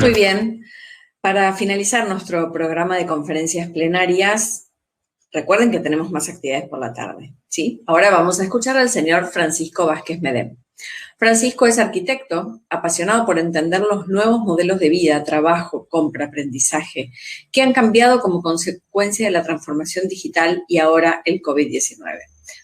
Muy bien. Para finalizar nuestro programa de conferencias plenarias, recuerden que tenemos más actividades por la tarde, ¿sí? Ahora vamos a escuchar al señor Francisco Vázquez Medem. Francisco es arquitecto, apasionado por entender los nuevos modelos de vida, trabajo, compra, aprendizaje, que han cambiado como consecuencia de la transformación digital y ahora el COVID-19.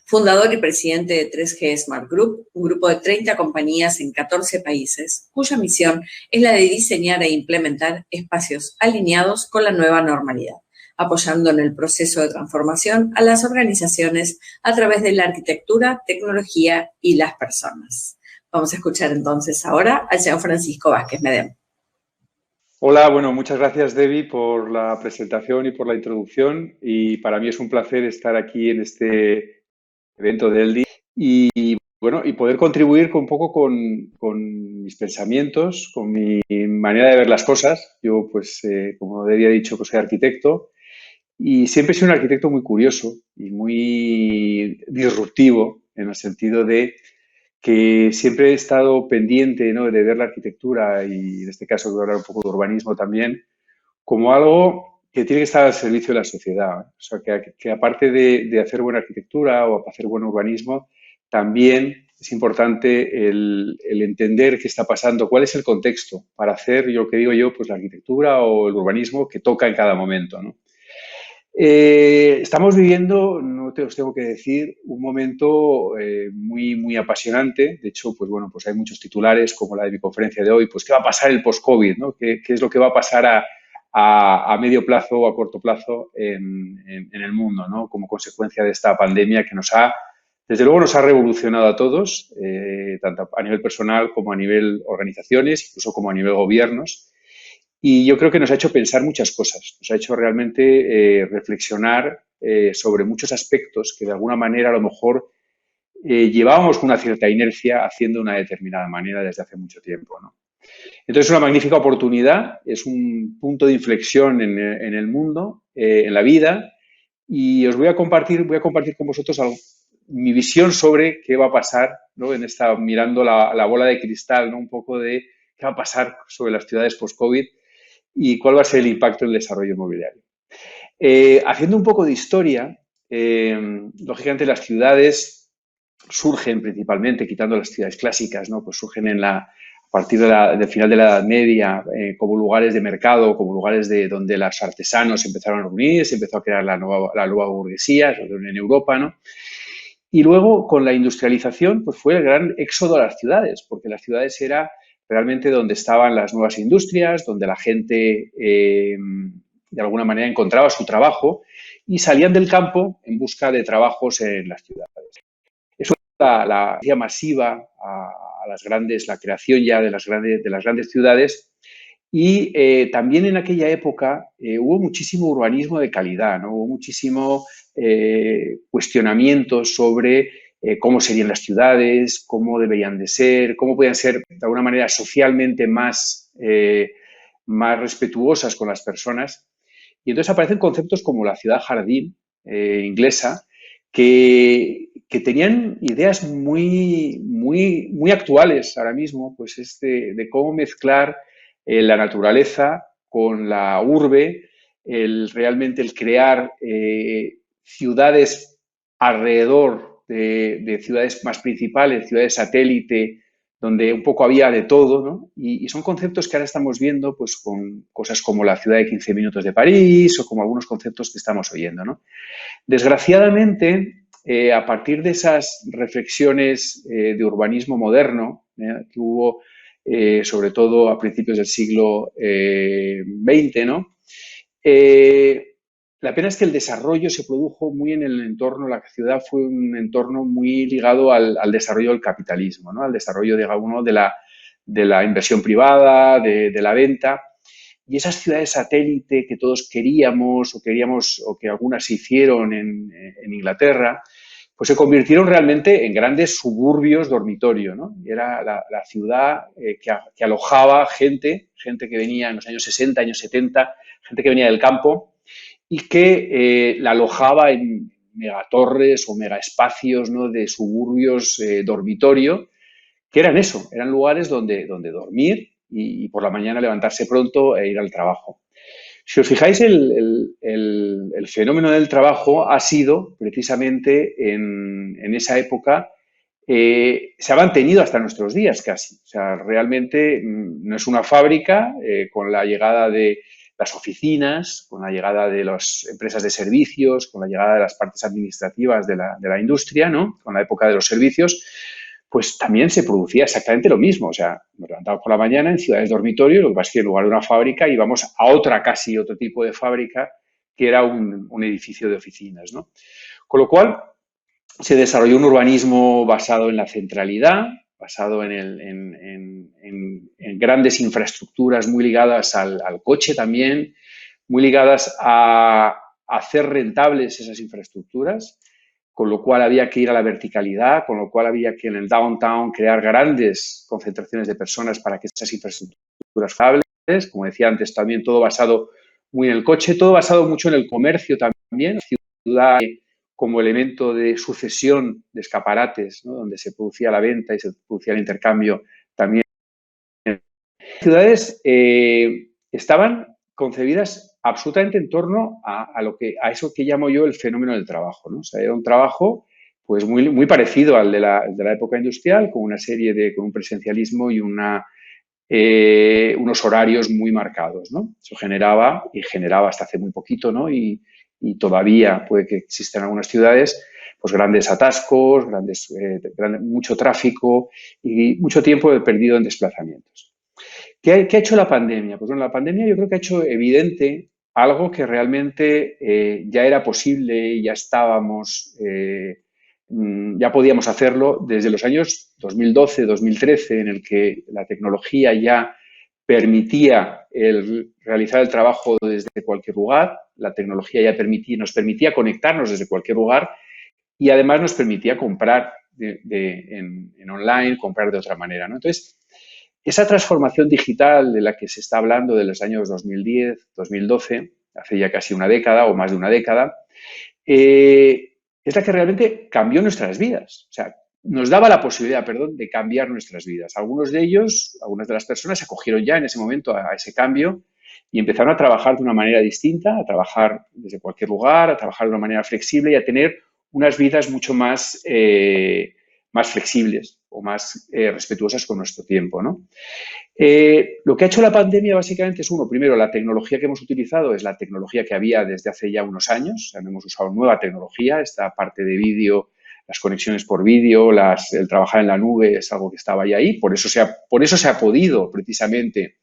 Fundador y presidente de 3G Smart Group, un grupo de 30 compañías en 14 países, cuya misión es la de diseñar e implementar espacios alineados con la nueva normalidad, apoyando en el proceso de transformación a las organizaciones a través de la arquitectura, tecnología y las personas. Vamos a escuchar entonces ahora al señor Francisco Vázquez Medem. Hola, bueno, muchas gracias, Debbie, por la presentación y por la introducción. Y para mí es un placer estar aquí en este evento del día y bueno, y poder contribuir un poco con mis pensamientos, con mi manera de ver las cosas. Yo, pues, como Debbie ha dicho, pues soy arquitecto y siempre he sido un arquitecto muy curioso y muy disruptivo en el sentido de que siempre he estado pendiente, ¿no?, de ver la arquitectura y en este caso voy a hablar un poco de urbanismo también, como algo que tiene que estar al servicio de la sociedad. O sea, que aparte de hacer buena arquitectura o hacer buen urbanismo, también es importante el entender qué está pasando, cuál es el contexto para hacer, yo lo que digo yo, pues la arquitectura o el urbanismo que toca en cada momento, ¿no? Estamos viviendo, no te os tengo que decir, un momento muy apasionante. De hecho, pues bueno, pues hay muchos titulares como la de mi conferencia de hoy, pues qué va a pasar el post-COVID, ¿no? ¿Qué es lo que va a pasar a medio plazo o a corto plazo en el mundo, ¿no?, como consecuencia de esta pandemia que desde luego nos ha revolucionado a todos, tanto a nivel personal como a nivel organizaciones, incluso como a nivel gobiernos. Y yo creo que nos ha hecho pensar muchas cosas, nos ha hecho realmente reflexionar sobre muchos aspectos que de alguna manera a lo mejor llevábamos con una cierta inercia haciendo de una determinada manera desde hace mucho tiempo, ¿no? Entonces es una magnífica oportunidad, es un punto de inflexión en el mundo, en la vida, y os voy a compartir con vosotros mi visión sobre qué va a pasar, ¿no?, mirando la bola de cristal, ¿no?, un poco de qué va a pasar sobre las ciudades post-COVID y cuál va a ser el impacto en el desarrollo inmobiliario. Haciendo un poco de historia, lógicamente las ciudades surgen principalmente, quitando las ciudades clásicas, ¿no?, pues surgen a partir del final de la Edad Media como lugares de mercado, como lugares donde los artesanos empezaron a reunir, se empezó a crear la nueva burguesía en Europa, ¿no? Y luego, con la industrialización, pues fue el gran éxodo a las ciudades, porque las ciudades era realmente donde estaban las nuevas industrias, donde la gente de alguna manera encontraba su trabajo y salían del campo en busca de trabajos en las ciudades. Eso es la masiva a las grandes, la creación ya de las grandes ciudades. Y también en aquella época hubo muchísimo urbanismo de calidad, ¿no? Hubo muchísimo cuestionamiento sobre cómo serían las ciudades, cómo deberían de ser, cómo podían ser de alguna manera socialmente más respetuosas con las personas. Y entonces aparecen conceptos como la ciudad jardín inglesa que tenían ideas muy actuales ahora mismo, pues de cómo mezclar la naturaleza con la urbe, realmente el crear ciudades alrededor de ciudades más principales, ciudades satélite, donde un poco había de todo, ¿no? Y son conceptos que ahora estamos viendo pues con cosas como la ciudad de 15 minutos de París o como algunos conceptos que estamos oyendo, ¿no? Desgraciadamente, a partir de esas reflexiones de urbanismo moderno que hubo sobre todo a principios del siglo XX, ¿no? La pena es que el desarrollo se produjo muy en el entorno, la ciudad fue un entorno muy ligado al desarrollo del capitalismo, ¿no?, al desarrollo, digamos, de la inversión privada, de la venta. Y esas ciudades satélite que todos queríamos o que algunas se hicieron en Inglaterra, pues se convirtieron realmente en grandes suburbios dormitorio, ¿no? Y era la ciudad que alojaba gente que venía en los años 60, años 70, gente que venía del campo y que la alojaba en megatorres o megaespacios, ¿no?, de suburbios dormitorio, que eran eso, eran lugares donde dormir y por la mañana levantarse pronto e ir al trabajo. Si os fijáis, el fenómeno del trabajo ha sido precisamente en esa época, se ha mantenido hasta nuestros días casi. O sea, realmente no es una fábrica. Con la llegada de las oficinas, con la llegada de las empresas de servicios, con la llegada de las partes administrativas de la industria, ¿no? Con la época de los servicios, pues también se producía exactamente lo mismo. O sea, nos levantamos por la mañana en ciudades dormitorios, lo que pasa es que en lugar de una fábrica íbamos a otra, casi otro tipo de fábrica, que era un edificio de oficinas, ¿no? Con lo cual, se desarrolló un urbanismo basado en la centralidad, basado en grandes infraestructuras muy ligadas al coche también, muy ligadas a hacer rentables esas infraestructuras, con lo cual había que ir a la verticalidad, con lo cual había que en el downtown crear grandes concentraciones de personas para que esas infraestructuras fueran fiables. Como decía antes, también todo basado muy en el coche, todo basado mucho en el comercio también, ciudad como elemento de sucesión de escaparates, ¿no? Donde se producía la venta y se producía el intercambio también. Las ciudades estaban concebidas absolutamente en torno a eso que llamo yo el fenómeno del trabajo, ¿no? O sea, era un trabajo pues muy parecido al de la época industrial, con una serie con un presencialismo y unos horarios muy marcados, ¿no? Eso generaba hasta hace muy poquito, ¿no? Y todavía puede que existan algunas ciudades, pues grandes atascos, mucho tráfico y mucho tiempo perdido en desplazamientos. ¿Qué ha hecho la pandemia? Pues bueno, la pandemia yo creo que ha hecho evidente algo que realmente ya era posible, ya estábamos, ya podíamos hacerlo desde los años 2012, 2013, en el que la tecnología ya permitía realizar el trabajo desde cualquier lugar, la tecnología ya nos permitía conectarnos desde cualquier lugar y además nos permitía comprar en online, comprar de otra manera, ¿no? Entonces, esa transformación digital de la que se está hablando de los años 2010, 2012, hace ya casi una década o más de una década, es la que realmente cambió nuestras vidas. O sea, nos daba la posibilidad, de cambiar nuestras vidas. Algunas de las personas se acogieron ya en ese momento a ese cambio y empezaron a trabajar de una manera distinta, a trabajar desde cualquier lugar, a trabajar de una manera flexible y a tener unas vidas mucho más flexibles o más respetuosas con nuestro tiempo, ¿no? Lo que ha hecho la pandemia básicamente es, primero, la tecnología que hemos utilizado es la tecnología que había desde hace ya unos años. O sea, no hemos usado nueva tecnología. Esta parte de vídeo, las conexiones por vídeo, el trabajar en la nube es algo que estaba ya ahí. Por eso se ha podido, precisamente,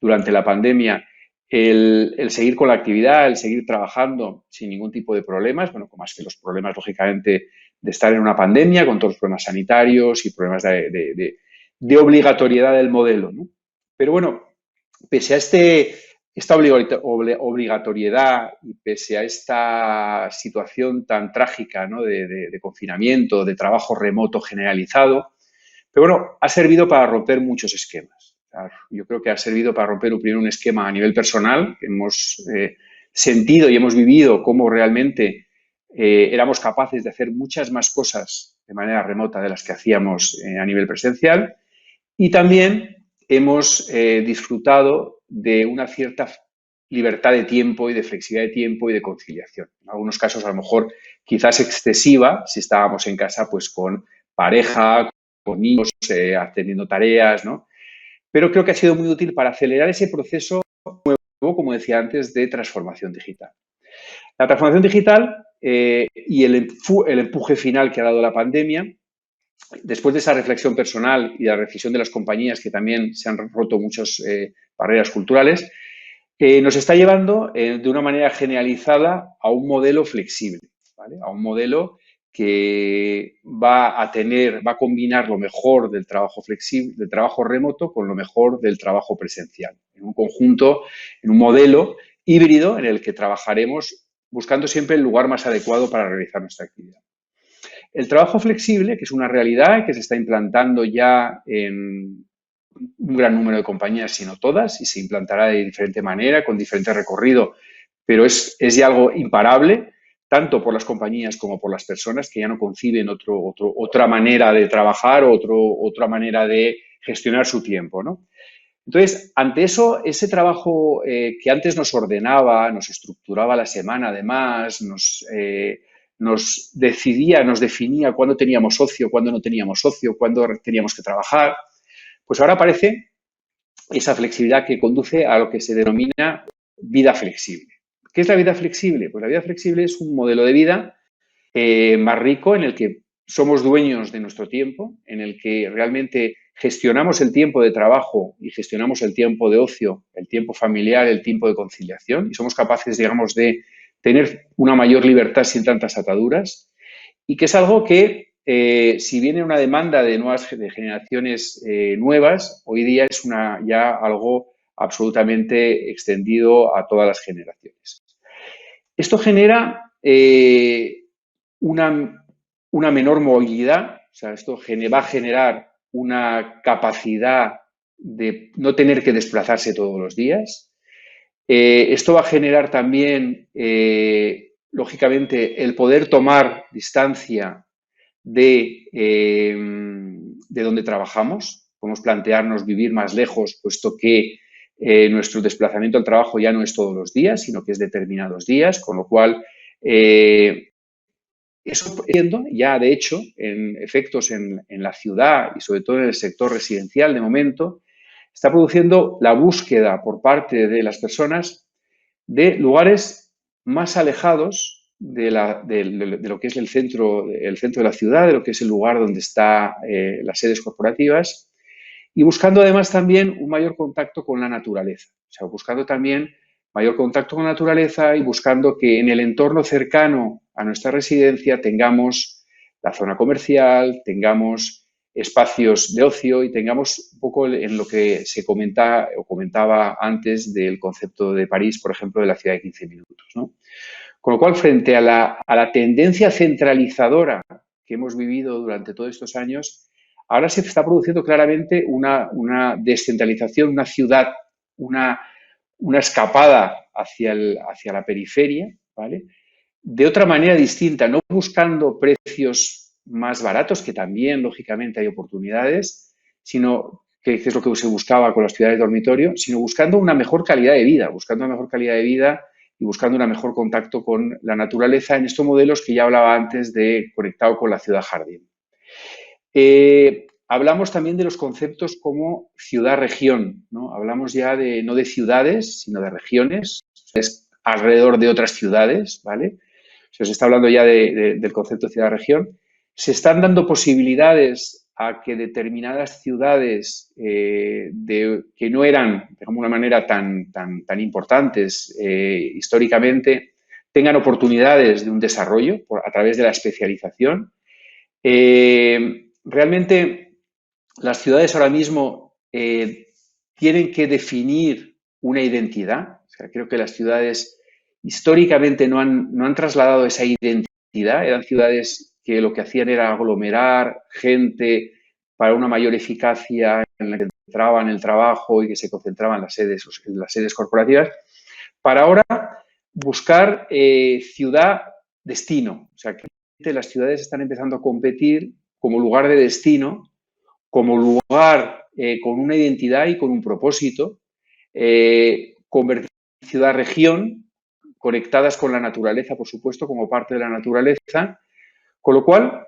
durante la pandemia, el seguir con la actividad, el seguir trabajando sin ningún tipo de problemas. Bueno, con más que los problemas, lógicamente, de estar en una pandemia, con todos los problemas sanitarios y problemas de obligatoriedad del modelo, ¿no? Pero bueno, pese a esta obligatoriedad y pese a esta situación tan trágica, ¿no? de confinamiento, de trabajo remoto generalizado, pero bueno, ha servido para romper muchos esquemas. Yo creo que ha servido para romper primero un esquema a nivel personal, que hemos sentido y hemos vivido cómo realmente éramos capaces de hacer muchas más cosas de manera remota de las que hacíamos a nivel presencial. Y también hemos disfrutado de una cierta libertad de tiempo y de flexibilidad de tiempo y de conciliación. En algunos casos, a lo mejor, quizás excesiva, si estábamos en casa pues con pareja, con niños, atendiendo tareas, ¿no? Pero creo que ha sido muy útil para acelerar ese proceso nuevo, como decía antes, de transformación digital. La transformación digital y el empuje final que ha dado la pandemia, después de esa reflexión personal y la reflexión de las compañías, que también se han roto muchas barreras culturales, nos está llevando de una manera generalizada a un modelo flexible, ¿vale? A un modelo que va a combinar lo mejor del trabajo flexible, del trabajo remoto, con lo mejor del trabajo presencial, en un conjunto, en un modelo híbrido en el que trabajaremos buscando siempre el lugar más adecuado para realizar nuestra actividad. El trabajo flexible, que es una realidad que se está implantando ya en un gran número de compañías, si no todas, y se implantará de diferente manera, con diferente recorrido, pero es ya algo imparable. tanto por las compañías como por las personas que ya no conciben otra manera de trabajar, otra manera de gestionar su tiempo, ¿no? Entonces, ante eso, ese trabajo que antes nos ordenaba, nos estructuraba la semana, además, nos definía cuándo teníamos ocio, cuándo no teníamos ocio, cuándo teníamos que trabajar, pues ahora aparece esa flexibilidad que conduce a lo que se denomina vida flexible. ¿Qué es la vida flexible? Pues la vida flexible es un modelo de vida más rico en el que somos dueños de nuestro tiempo, en el que realmente gestionamos el tiempo de trabajo y gestionamos el tiempo de ocio, el tiempo familiar, el tiempo de conciliación y somos capaces, digamos, de tener una mayor libertad sin tantas ataduras y que es algo que, si viene una demanda de generaciones nuevas, hoy día es ya algo absolutamente extendido a todas las generaciones. Esto genera una menor movilidad, o sea, esto va a generar una capacidad de no tener que desplazarse todos los días. Esto va a generar también, lógicamente, el poder tomar distancia de donde trabajamos. Podemos plantearnos vivir más lejos, puesto que nuestro desplazamiento al trabajo ya no es todos los días, sino que es determinados días, con lo cual eso ya, de hecho, en efectos en la ciudad y sobre todo en el sector residencial de momento, está produciendo la búsqueda por parte de las personas de lugares más alejados de lo que es el centro de la ciudad, de lo que es el lugar donde están las sedes corporativas y buscando además también un mayor contacto con la naturaleza. O sea, buscando también mayor contacto con la naturaleza y buscando que en el entorno cercano a nuestra residencia tengamos la zona comercial, tengamos espacios de ocio y tengamos un poco en lo que se comentaba antes del concepto de París, por ejemplo, de la ciudad de 15 minutos, ¿no? Con lo cual, frente a la tendencia centralizadora que hemos vivido durante todos estos años, ahora se está produciendo claramente una descentralización, una ciudad, una escapada hacia la periferia, ¿vale? De otra manera distinta, no buscando precios más baratos, que también, lógicamente, hay oportunidades, sino que es lo que se buscaba con las ciudades de dormitorio, sino buscando una mejor calidad de vida, y buscando un mejor contacto con la naturaleza en estos modelos que ya hablaba antes de conectado con la ciudad-jardín. Hablamos también de los conceptos como ciudad-región, ¿no? Hablamos ya no de ciudades, sino de regiones, es alrededor de otras ciudades, ¿vale? Se os está hablando ya del concepto de ciudad-región. Se están dando posibilidades a que determinadas ciudades que no eran, de alguna manera, tan importantes históricamente, tengan oportunidades de un desarrollo a través de la especialización. Realmente las ciudades ahora mismo tienen que definir una identidad. O sea, creo que las ciudades históricamente no han trasladado esa identidad. Eran ciudades que lo que hacían era aglomerar gente para una mayor eficacia en la que entraban el trabajo y que se concentraban en las sedes corporativas. Para ahora buscar ciudad-destino. O sea, que las ciudades están empezando a competir como lugar de destino, como lugar con una identidad y con un propósito, convertir ciudad-región, conectadas con la naturaleza, por supuesto, como parte de la naturaleza, con lo cual,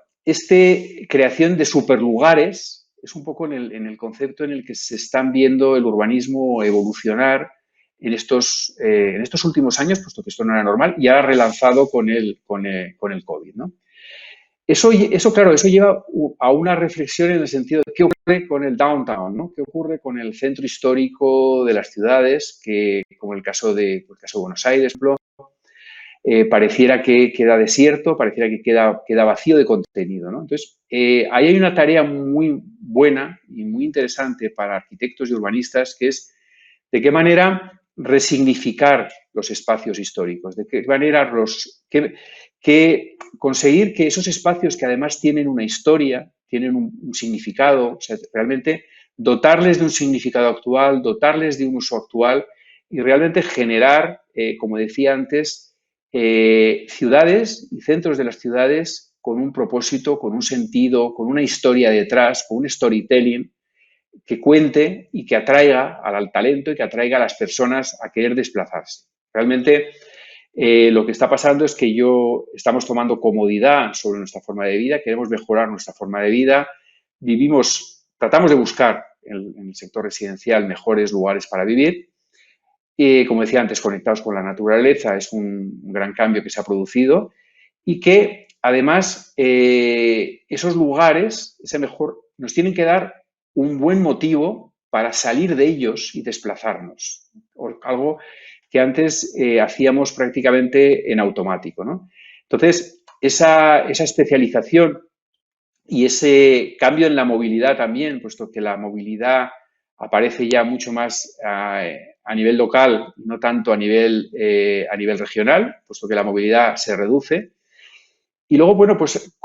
creación de superlugares es un poco en el concepto en el que se están viendo el urbanismo evolucionar en estos últimos años, puesto que esto no era normal, y ahora relanzado con el COVID, ¿no? Eso, claro, eso lleva a una reflexión en el sentido de qué ocurre con el downtown, ¿no? ¿Qué ocurre con el centro histórico de las ciudades, que, como el caso de Buenos Aires, por ejemplo, pareciera que queda desierto, pareciera que queda vacío de contenido, ¿no? Entonces, ahí hay una tarea muy buena y muy interesante para arquitectos y urbanistas, que es de qué manera resignificar los espacios históricos, de qué manera conseguir que esos espacios que además tienen una historia, tienen un significado, o sea, realmente dotarles de un significado actual, dotarles de un uso actual y realmente generar, como decía antes, ciudades y centros de las ciudades con un propósito, con un sentido, con una historia detrás, con un storytelling que cuente y que atraiga al talento y que atraiga a las personas a querer desplazarse. Realmente lo que está pasando es que estamos tomando comodidad sobre nuestra forma de vida, queremos mejorar nuestra forma de vida, tratamos de buscar en el sector residencial mejores lugares para vivir. Como decía antes, conectados con la naturaleza, es un gran cambio que se ha producido y que además esos lugares, nos tienen que dar un buen motivo para salir de ellos y desplazarnos. Algo que antes hacíamos prácticamente en automático, ¿no? Entonces, esa especialización y ese cambio en la movilidad también, puesto que la movilidad aparece ya mucho más a nivel local, no tanto a nivel regional, puesto que la movilidad se reduce. Y luego, bueno, pues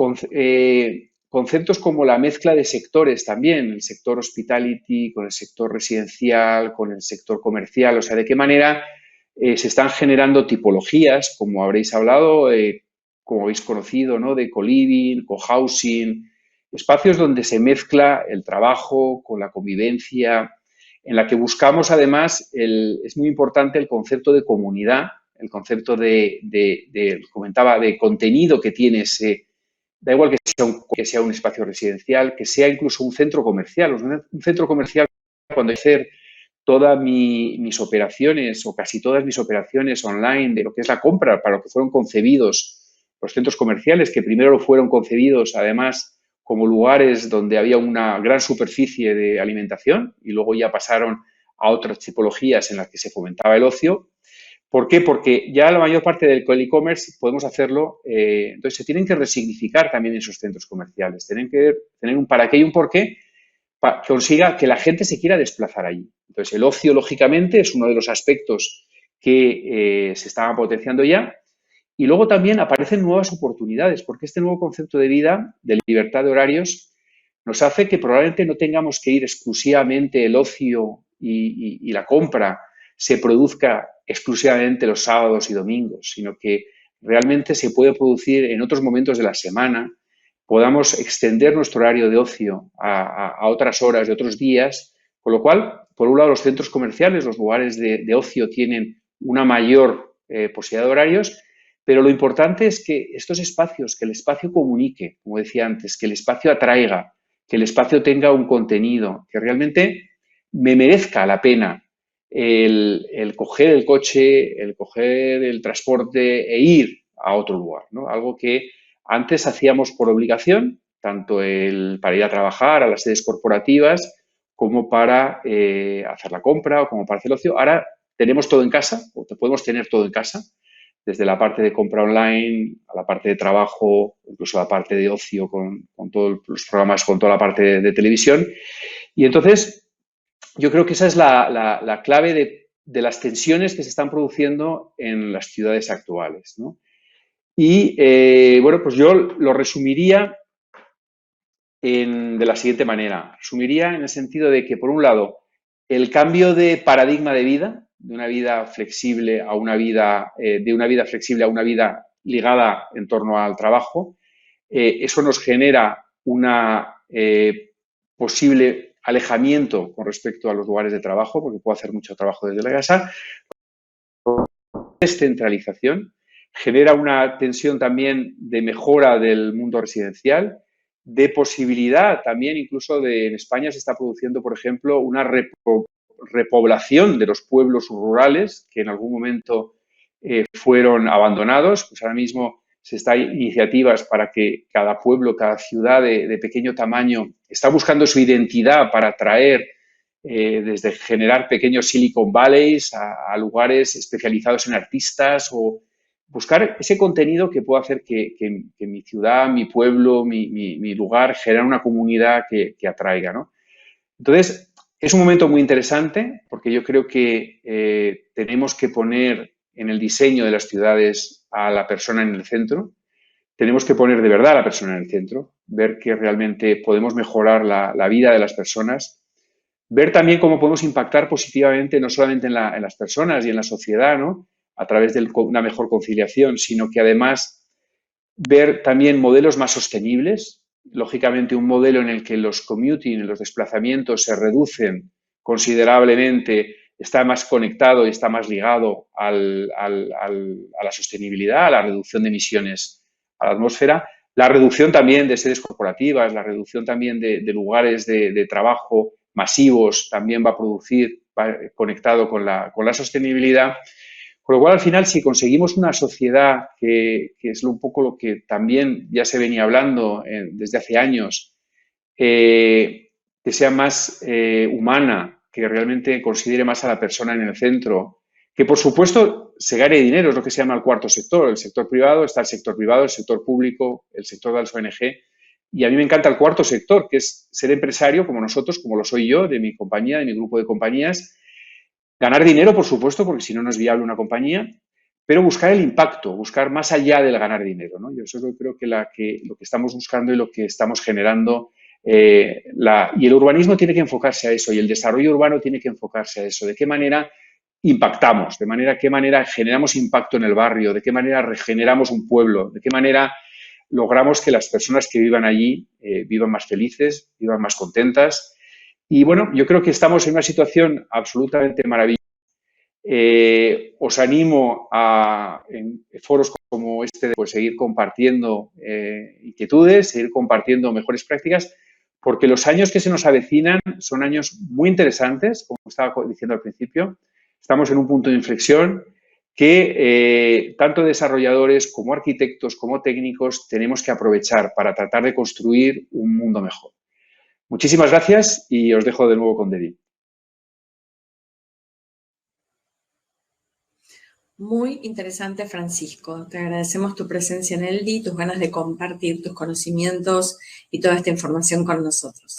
conceptos como la mezcla de sectores también, el sector hospitality con el sector residencial, con el sector comercial, o sea, de qué manera se están generando tipologías, como habréis hablado, como habéis conocido, ¿no? De co-living, co-housing, espacios donde se mezcla el trabajo con la convivencia, en la que buscamos además, es muy importante el concepto de comunidad, el concepto comentaba, de contenido que tiene da igual que sea un espacio residencial, que sea incluso un centro comercial. Un centro comercial, cuando hay que hacer todas mis operaciones o casi todas mis operaciones online de lo que es la compra, para lo que fueron concebidos los centros comerciales, que primero lo fueron concebidos además como lugares donde había una gran superficie de alimentación y luego ya pasaron a otras tipologías en las que se fomentaba el ocio. ¿Por qué? Porque ya la mayor parte del e-commerce podemos hacerlo, entonces se tienen que resignificar también esos centros comerciales, tienen que tener un para qué y un por qué para que consiga que la gente se quiera desplazar allí. Entonces el ocio, lógicamente, es uno de los aspectos que se estaban potenciando ya. Y luego también aparecen nuevas oportunidades, porque este nuevo concepto de vida, de libertad de horarios, nos hace que probablemente no tengamos que ir exclusivamente el ocio y la compra se produzca exclusivamente los sábados y domingos, sino que realmente se puede producir en otros momentos de la semana, podamos extender nuestro horario de ocio a otras horas de otros días, con lo cual, por un lado, los centros comerciales, los lugares de ocio tienen una mayor posibilidad de horarios, pero lo importante es que estos espacios, que el espacio comunique, como decía antes, que el espacio atraiga, que el espacio tenga un contenido, que realmente me merezca la pena el coger el coche, el coger el transporte e ir a otro lugar, ¿no? Algo que antes hacíamos por obligación, tanto para ir a trabajar a las sedes corporativas como para hacer la compra o como para hacer el ocio. Ahora tenemos todo en casa, o podemos tener todo en casa, desde la parte de compra online a la parte de trabajo, incluso la parte de ocio con todos los programas, con toda la parte de televisión. Y entonces, yo creo que esa es la clave de las tensiones que se están produciendo en las ciudades actuales, ¿no? Y, bueno, pues yo lo resumiría de la siguiente manera. Resumiría en el sentido de que, por un lado, el cambio de paradigma de vida, de una vida flexible a una vida, de una vida flexible a una vida ligada en torno al trabajo, eso nos genera una posible alejamiento con respecto a los lugares de trabajo, porque puedo hacer mucho trabajo desde la casa. Descentralización genera una tensión también de mejora del mundo residencial, de posibilidad también incluso en España se está produciendo, por ejemplo, una repoblación de los pueblos rurales que en algún momento fueron abandonados. Pues ahora mismo se están iniciativas para que cada pueblo, cada ciudad de pequeño tamaño está buscando su identidad para atraer desde generar pequeños Silicon Valleys a lugares especializados en artistas o buscar ese contenido que pueda hacer que mi ciudad, mi pueblo, mi lugar genere una comunidad que atraiga, ¿no? Entonces, es un momento muy interesante porque yo creo que tenemos que poner en el diseño de las ciudades a la persona en el centro. Tenemos que poner de verdad a la persona en el centro, ver que realmente podemos mejorar la vida de las personas, ver también cómo podemos impactar positivamente no solamente en las personas y en la sociedad, ¿no? a través de una mejor conciliación, sino que además ver también modelos más sostenibles, lógicamente un modelo en el que los commuting, los desplazamientos se reducen considerablemente, está más conectado y está más ligado a la sostenibilidad, a la reducción de emisiones a la atmósfera, la reducción también de sedes corporativas, la reducción también de lugares de trabajo masivos también va conectado con la sostenibilidad. Con lo cual, al final, si conseguimos una sociedad que es un poco lo que también ya se venía hablando desde hace años, que sea más humana, que realmente considere más a la persona en el centro, que por supuesto se gane dinero, es lo que se llama el cuarto sector, el sector privado, está el sector privado, el sector público, el sector de las ONG, y a mí me encanta el cuarto sector, que es ser empresario como nosotros, como lo soy yo, de mi compañía, de mi grupo de compañías, ganar dinero, por supuesto, porque si no, no es viable una compañía, pero buscar el impacto, buscar más allá del ganar dinero, ¿no? Yo eso es creo que lo que estamos buscando y lo que estamos generando. Y el urbanismo tiene que enfocarse a eso y el desarrollo urbano tiene que enfocarse a eso. ¿De qué manera impactamos? ¿Qué manera generamos impacto en el barrio? ¿De qué manera regeneramos un pueblo? ¿De qué manera logramos que las personas que vivan allí vivan más felices, vivan más contentas? Y bueno, yo creo que estamos en una situación absolutamente maravillosa. Os animo en foros como este, pues seguir compartiendo inquietudes, seguir compartiendo mejores prácticas, porque los años que se nos avecinan son años muy interesantes, como estaba diciendo al principio. Estamos en un punto de inflexión que tanto desarrolladores como arquitectos como técnicos tenemos que aprovechar para tratar de construir un mundo mejor. Muchísimas gracias y os dejo de nuevo con Debbie. Muy interesante, Francisco. Te agradecemos tu presencia en el DI, tus ganas de compartir tus conocimientos y toda esta información con nosotros.